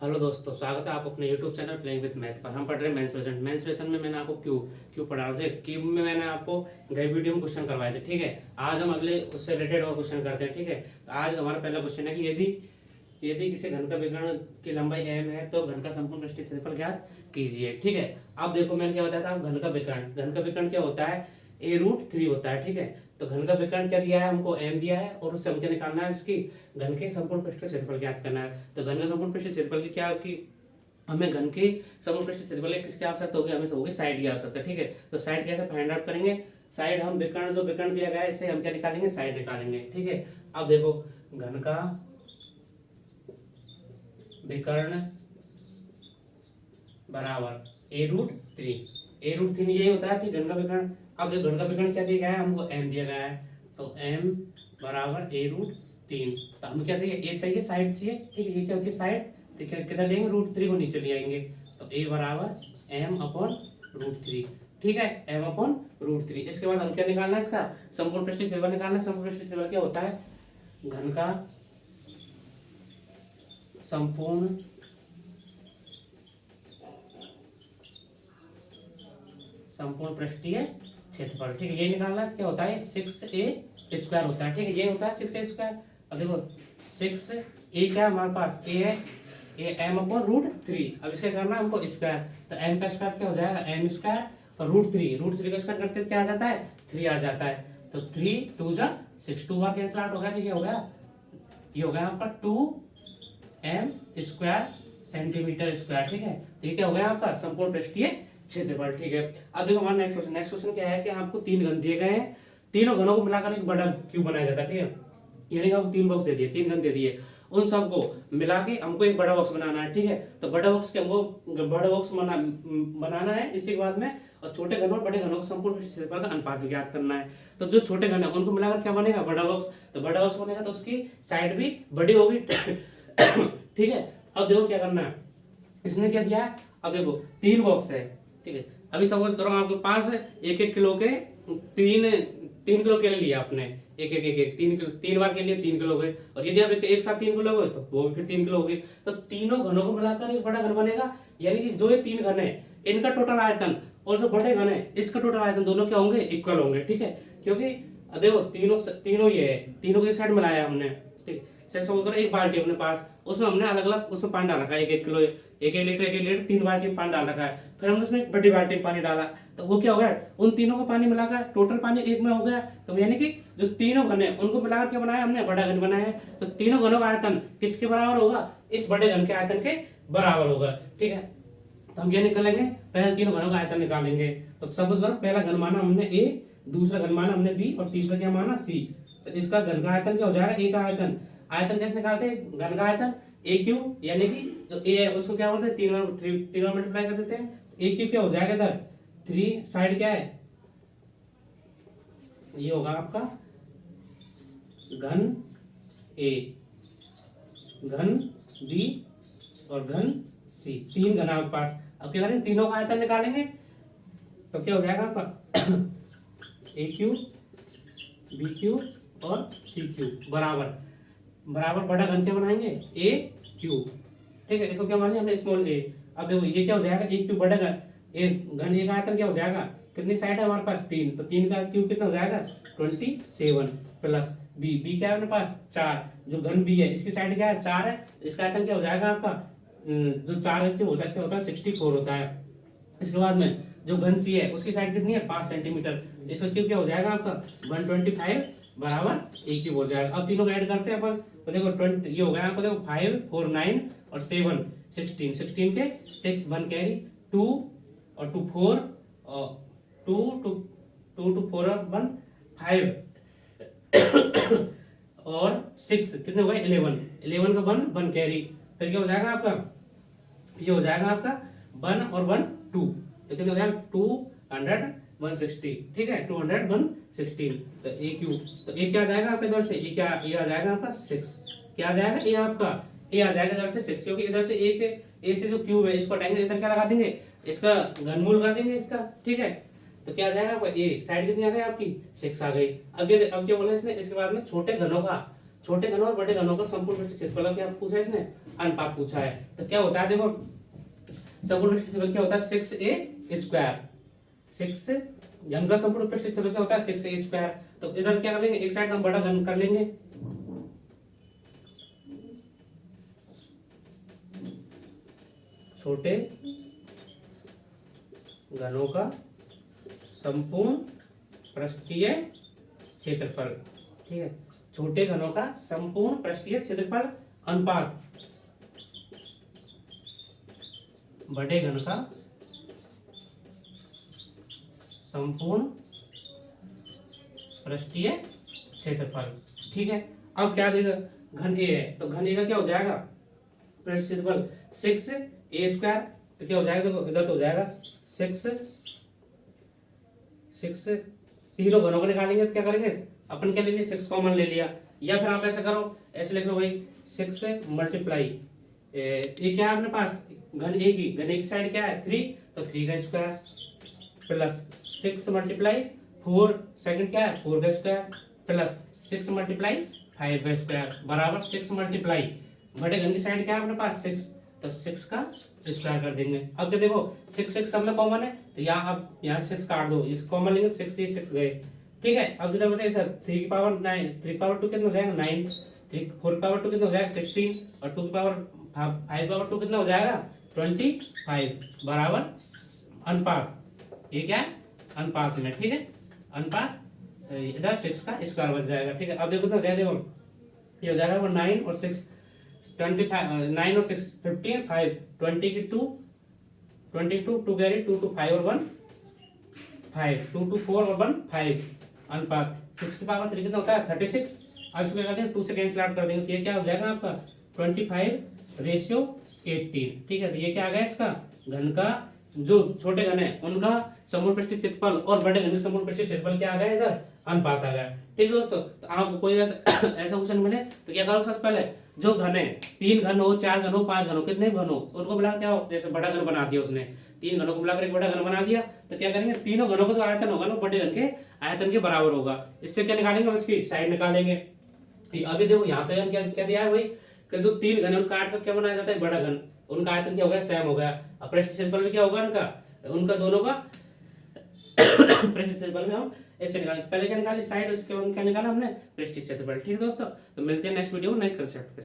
Hello दोस्तों, स्वागत है आप अपने YouTube channel playing with math पर। हम पढ़ रहे हैं मेंसुरेशन। मेंसुरेशन में मैंने आपको क्यू क्यू पढ़ा रहे थे। क्यूब में मैंने आपको गए वीडियो में क्वेश्चन करवाए थे। ठीक है, आज हम अगले उससे रिलेटेड और क्वेश्चन करते हैं। ठीक है, तो आज हमारा पहला क्वेश्चन है कि यदि यदि किसी घन का विकर्ण की लंबाई m है तो घन का संपूर्ण पृष्ठीय क्षेत्रफल ज्ञात कीजिए। ठीक है, अब देखो मैंने क्या बताया था, घन का विकर्ण क्या होता है, a√3 होता है। ठीक है, तो घन का विकर्ण क्या दिया है, हमको m दिया है और उससे हमको निकालना है इसकी घन के संपूर्ण पृष्ठीय क्षेत्रफल ज्ञात करना है। तो घन का संपूर्ण पृष्ठीय क्षेत्रफल की क्या की हमें घन के संपूर्ण पृष्ठीय क्षेत्रफल किसकी आवश्यकता होगी, हमें होगी साइड की आवश्यकता। ठीक है, तो साइड कैसे फाइंड आउट करेंगे, साइड हम विकर्ण जो विकर्ण दिया गया है इसे हम क्या निकालेंगे, साइड निकालेंगे। ठीक है, अब देखो घन का विकर्ण बराबर a√3 यही होता है कि घन का विकर्ण। अब देखो घन का विकर्ण क्या दिया गया है, हमको m दिया गया है, तो m बराबर a√3। तो हम क्या चाहिए, a चाहिए, साइड चाहिए। ठीक है, ये क्या होती है साइड, तो किधर लेंगे, √3 को नीचे ले आएंगे, तो a बराबर m/√3। ठीक है, m/√3। इसके बाद हम क्या निकालना है, इसका संपूर्ण पृष्ठीय क्षेत्रफल निकालना है। संपूर्ण पृष्ठीय क्षेत्रफल क्या होता है, घन का संपूर्ण पृष्ठीय क्षेत्रफल। ठीक है, ये निकालना है, क्या होता है 6a² होता है। ठीक है, ये होता है 6a²। अब देखो 6a क्या है हमारे पास, a है, a m/√3। अब इसे करना है हमको स्क्वायर, तो m का स्क्वायर क्या हो जाएगा, m² और √3 का स्क्वायर करते क्या आ जाता है, 3 आ जाता है। तो 3 2 जा 6, 2 बार कैंसिल आउट हो गया, तो क्या हो गया, ये हो गया आपका 2m² सेंटीमीटर स्क्वायर। ठीक है, तो ये क्या हो गया आपका संपूर्ण पृष्ठीय क्षेत्रफल। ठीक है, अब देखो हमारा नेक्स्ट क्वेश्चन क्या है कि आपको 3 घन दिए गए हैं, तीनों घनों को मिलाकर एक बड़ा क्यूब बनाया जाता है। ठीक है, यानी कि आपको 3 बॉक्स दे दिए, 3 घन दे दिए, उन सबको मिला के हमको एक बड़ा बॉक्स बनाना है। ठीक है, तो बड़ा बॉक्स के हमको बड़ा बॉक्स बनाना है। इसी के बाद में और छोटे घनों और बड़े घनों का संपूर्ण क्षेत्रफल का अनुपात ज्ञात करना है। तो जो छोटे घन है उनको मिलाकर क्या बनेगा, बड़ा बॉक्स। तो बड़ा बॉक्स बनेगा तो उसकी साइड भी बड़ी होगी। ठीक है, अब देखो क्या करना है, इसने क्या दिया है, अब देखो 3 बॉक्स है। ठीक है, अभी सपोज करो आपके पास 1-1 किलो के 3 किलो केले लिए आपने, एक 3 बार के लिए 3 किलो गए, और यदि आप एक साथ 3 किलो गए तो वो भी फिर 3 किलो हो गए। तो तीनों घनों को मिलाकर एक बड़ा घन बनेगा। यानी कि जो ये 3 घन है इनका टोटल आयतन और जो बड़े घन है इसका टोटल आयतन दोनों क्या होंगे, इक्वल होंगे। ठीक है, क्योंकि देखो तीनों ये है, तीनों को एक साइड मिलाया हमने। ठीक, सपोज करो एक बाल्टी अपने पास, उसमें हमने अलग अलग उसमें पानी डाल रखा है, 1-1 किलो 1-1 लीटर 1-1 लीटर 3 बाल्टी में पानी डाल रखा है। फिर हमने उसमें एक बड़ी बाल्टी में पानी डाला, तो वो क्या हो गया, उन तीनों का पानी मिलाकर टोटल पानी एक में हो गया। तो यानी कि जो तीनों घन है उनको मिलाकर क्या बनाया हमने, बड़ा घन बनाया है। तो तीनों घनों का आयतन किसके बराबर होगा, इस बड़े घन के आयतन के बराबर होगा। ठीक है, तो हम ये निकालेंगे, पहले तीनों घनों का आयतन निकालेंगे। तो सपोज करो पहला घन माना हमने a, दूसरा घन माना हमने b और तीसरा क्या माना c। तो इसका घन का आयतन क्या हो जाएगा, a का आयतन। आयतन कैसे निकालते हैं, घन का आयतन a³ यानी कि जो a है उसको क्या बोलते हैं, 3 बार मल्टीप्लाई कर देते हैं। a³ क्या हो जाएगा इधर 3, साइड क्या है, ये होगा आपका घन a, घन b और घन c। 3 घन आपके पास। अब क्या करेंगे, तीनों का आयतन निकालेंगे, तो क्या हो जाएगा आपका a³ b³ और c³ बराबर बड़ा घन क्या बनाएंगे, a³। ठीक है, इसको क्या मान लिया हमने, स्मॉल a। अब देखो ये क्या हो जाएगा, a³ बड़ा घन, घन a का आयतन क्या हो जाएगा, कितनी साइड है हमारे पास 3, तो 3 का क्यूब कितना हो जाएगा 27 प्लस b क्या है अपने पास 4, जो घन b है इसकी साइड क्या है 4 है, तो इसका आयतन क्या हो जाएगा आपका, जो 4 क्यूब होता है क्या होता है 64 होता है। इसके बाद में जो घन सी है उसकी साइड कितनी है 5 सेंटीमीटर, इसका क्यूब क्या हो जाएगा आपका 125 बराबर a³ हो जाएगा। अब तीनों को ऐड करते हैं अपन, तो देखो 20 ये हो गया आपको, देखो 5 4 9 और 7 16 के 6 1 कैरी 2 और 2 4 और 2 2 4 और 1 5 और 6 कितने हो गए 11 का 1 कैरी, फिर क्या हो जाएगा आपका, ये हो जाएगा आपका 1 और 1 2, तो कितने हो जाएगा 200 160। ठीक है, 200 116। तो a³ तो a क्या आ जाएगा आपका इधर से, a आ जाएगा आपका 6, क्या आ जाएगा a आपका, a आ जाएगा इधर से 6, क्योंकि इधर से a से जो क्यूब है इसको हटाएंगे, इधर क्या लगा देंगे, इसका घनमूल लगा देंगे इसका। ठीक है, तो क्या आ जाएगा आपका a, साइड कितनी आ गई आपकी 6 आ गई। अब क्या बोला इसने, इसके बाद में छोटे घनों का छोटे घनों और बड़े घनों का संपूर्ण पृष्ठीय क्षेत्रफल का क्या पूछा है इसने, अनुपात पूछा है। तो क्या होता है देखो, संपूर्ण पृष्ठीय क्षेत्रफल क्या होता है 6a स्क्वायर, 6 घन का संपूर्ण पृष्ठीय क्षेत्रफल क्या होता है 6a स्क्वायर। तो इधर क्या कर लेंगे, एक साइड हम बड़ा घन कर लेंगे, छोटे घनों का संपूर्ण पृष्ठीय क्षेत्रफल, ठीक है, छोटे घनों का संपूर्ण पृष्ठीय क्षेत्रफल अनुपात बड़े घन का संपूर्ण पृष्ठीय क्षेत्रफल, ठीक है। अब क्या देगा, घन ए है तो घन ए का क्या हो जाएगा पृष्ठ क्षेत्रफल 6a स्क्वायर, तो क्या हो जाएगा देखो इधर तो हो जाएगा 6 तीनों घनों को निकालेंगे तो क्या करेंगे, अपन क्या ले लिया 6 कॉमन ले लिया, या फिर आप ऐसा करो, ऐसे लिख लो भाई 6 से मल्टीप्लाई ये क्या है अपने पास घन ए की साइड क्या है 3, तो 3 का स्क्वायर प्लस 6 मल्टीप्लाई 4 सेकंड क्या है 4 का स्क्वायर प्लस 6 मल्टीप्लाई 5 का स्क्वायर बराबर 6 मल्टीप्लाई बड़े घन की साइड क्या है अपने पास 6, तो 6 का स्क्वायर कर देंगे। अब क्या देखो 6 सब में कॉमन है तो यहाँ अब यहाँ से 6 काट दो, इस कॉमन लेंगे 6 से 6 गए, ठीक है। अब इधर बताइए सर 3 की पावर 9, 3 की पावर 2 कितना हो जाएगा 9, 4 की पावर 2 कितना हो जाएगा 16 और 2 की पावर 5 की पावर 2 कितना हो जाएगा 25 बराबर अनुपात, ये क्या है अनुपात में, ठीक है, अनुपात इधर 6 का स्क्वायर बच जाएगा, ठीक है। अब देखो तो देखो ये हो जाएगा वो 9 और 6 25 9 और 6 15 5 20 की 2 22 2 कैरी 2 2 5 और 1 5 2 2 4 और 1 5 अनुपात 6 की पावर 3 कितना होता है 36। अब इसको क्या करते हैं 2 से कैंसिल आउट कर देंगे तो ये क्या हो जाएगा आपका 25:18, ठीक है। तो ये क्या आ गया इसका घन का जो छोटे घन है उनका समूह पृष्ठीय क्षेत्रफल और बड़े घन का समूह पृष्ठीय क्षेत्रफल क्या आ गया इधर अनुपात आ गया, ठीक है दोस्तों। तो आपको कोई ऐसा क्वेश्चन मिले तो क्या करो सबसे पहले जो घन है 3 घन हो 4 घन हो 5 घन हो कितने घन हो उनको मिला क्या हो, जैसे बड़ा घन बना दिया उसने 3 घनों को मिलाकर एक बड़ा घन बना दिया, तो क्या करेंगे तीनों घनों का जो आयतन होगा ना बड़े घन के आयतन के बराबर होगा। इससे क्या निकालेंगे हम इसकी साइड निकालेंगे। अभी देखो यहाँ तक क्या क्या दिया है भाई कि जो 3 घन उनका काट कर क्या बनाया जाता है बड़ा घन, उनका आयतन क्या हो गया सेम हो गया। अब पृष्ठीय क्षेत्रफल में क्या होगा उनका दोनों का पृष्ठीय क्षेत्रफल में हम ऐसे निकालें, पहले क्या निकाली साइड उसके बाद क्या निकाला हमने पृष्ठीय क्षेत्रफल, ठीक है दोस्तों। तो मिलते हैं नेक्स्ट वीडियो में नए कंसेप्ट के।